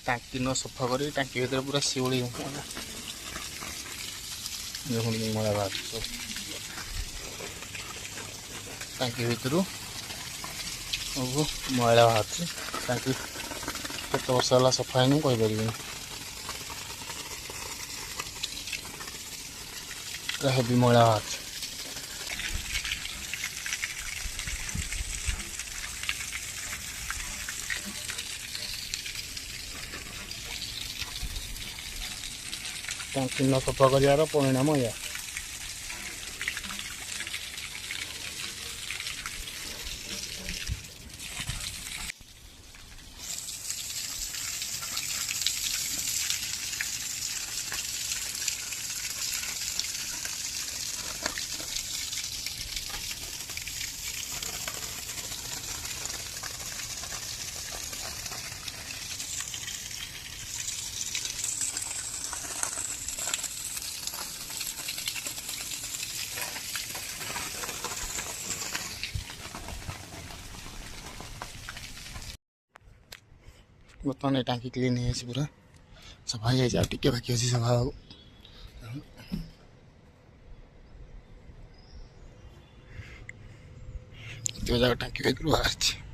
टांकी न सफा कर टांकी भीतर पूरा शिवली देखुन मड़ा बाहर सब टांकी भीतर सब मैला बाहर टांकी केत वर्ष है सफा है कहीपर हेवी मैला बाहर टांकी न सफा कर परिणाम या बर्तमान टांकी क्लीन है पूरा सफा हो टे बाकी अच्छी सफा जगह टांकी बाहर